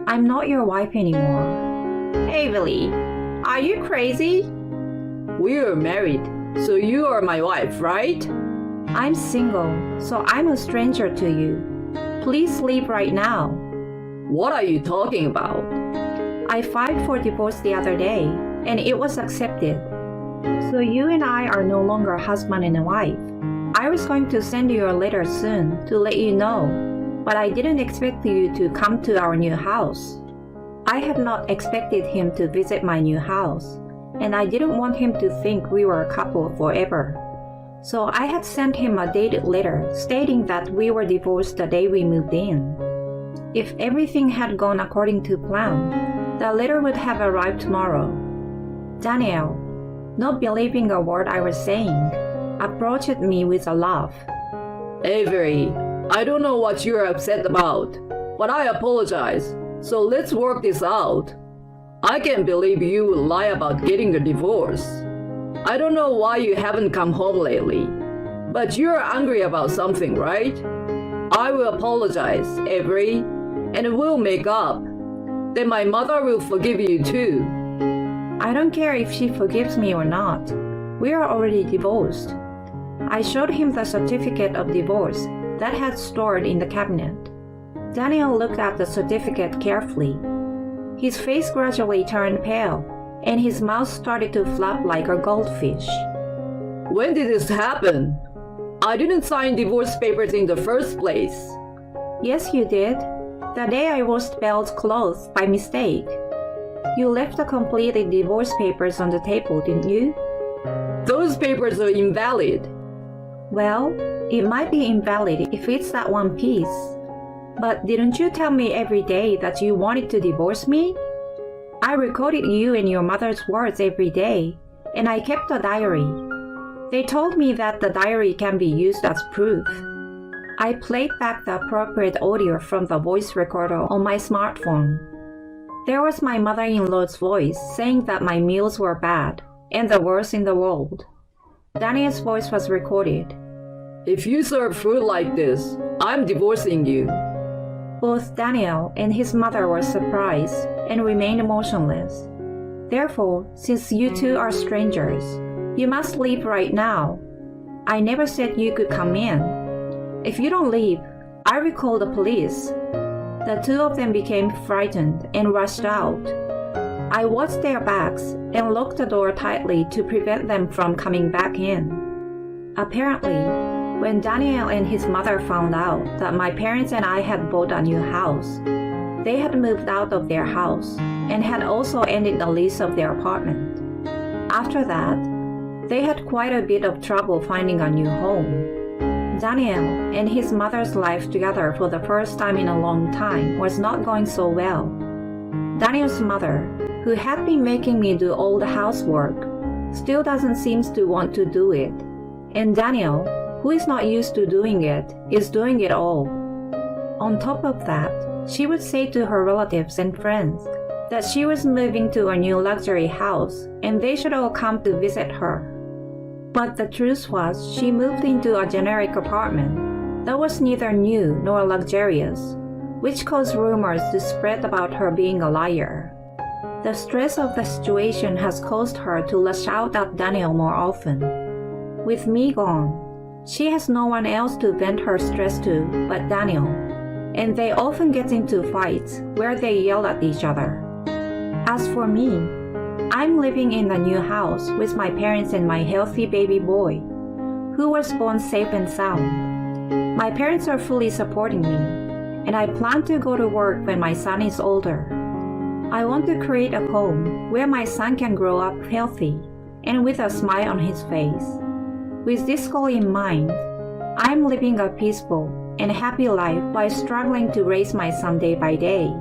"I'm not your wife anymore." "Avery, are you crazy?" We're married, so you are my wife, right? "I'm single, so I'm a stranger to you. Please leave right now." What are you talking about? I filed for divorce the other day, and it was accepted. So you and I are no longer husband and wife. I was going to send you a letter soon to let you know, but I didn't expect you to come to our new house. I had not expected him to visit my new house, and I didn't want him to think we were a couple forever. So I had sent him a dated letter stating that we were divorced the day we moved in. If everything had gone according to plan, the letter would have arrived tomorrow. Daniel, not believing a word I was saying, approached me with a laugh. Avery, I don't know what you're upset about, but I apologize. So let's work this out. I can't believe you would lie about getting a divorce. I don't know why you haven't come home lately, but you're angry about something, right? I will apologize, Avery, and we'll make up. Then my mother will forgive you too. I don't care if she forgives me or not. We are already divorced. I showed him the certificate of divorce that had stored in the cabinet. Daniel looked at the certificate carefully. His face gradually turned pale, and his mouth started to flap like a goldfish. When did this happen? I didn't sign divorce papers in the first place. Yes, you did. The day I washed Belle's clothes by mistake. You left the completed divorce papers on the table, didn't you? Those papers are invalid. Well, it might be invalid if it's that one piece. But didn't you tell me every day that you wanted to divorce me? I recorded you and your mother's words every day, and I kept a diary. They told me that the diary can be used as proof. I played back the appropriate audio from the voice recorder on my smartphone. There was my mother-in-law's voice saying that my meals were bad and the worst in the world. Daniel's voice was recorded. If you serve food like this, I'm divorcing you. Both Daniel and his mother were surprised and remained motionless. Therefore, since you two are strangers, you must leave right now. I never said you could come in. If you don't leave, I will call the police." The two of them became frightened and rushed out. I watched their backs and locked the door tightly to prevent them from coming back in. Apparently, when Daniel and his mother found out that my parents and I had bought a new house, they had moved out of their house and had also ended the lease of their apartment. After that, they had quite a bit of trouble finding a new home. Daniel and his mother's life together for the first time in a long time was not going so well. Daniel's mother, who had been making me do all the housework, still doesn't seem to want to do it. And Daniel, who is not used to doing it, is doing it all. On top of that, she would say to her relatives and friends that she was moving to a new luxury house and they should all come to visit her. But the truth was, she moved into a generic apartment that was neither new nor luxurious, which caused rumors to spread about her being a liar. The stress of the situation has caused her to lash out at Daniel more often. With me gone, she has no one else to vent her stress to but Daniel, and they often get into fights where they yell at each other. As for me, I'm living in the new house with my parents and my healthy baby boy, who was born safe and sound. My parents are fully supporting me, and I plan to go to work when my son is older. I want to create a home where my son can grow up healthy and with a smile on his face. With this goal in mind, I'm living a peaceful and happy life while struggling to raise my son day by day.